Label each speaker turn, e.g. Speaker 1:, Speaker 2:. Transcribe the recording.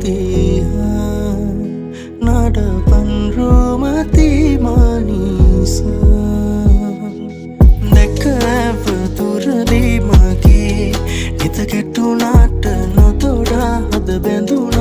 Speaker 1: තිහා නඩපන් රෝමති මානිසා දැක ඇවතුරදී මගේ හිත කෙටුනාට නොතොඩා හද බැඳුනා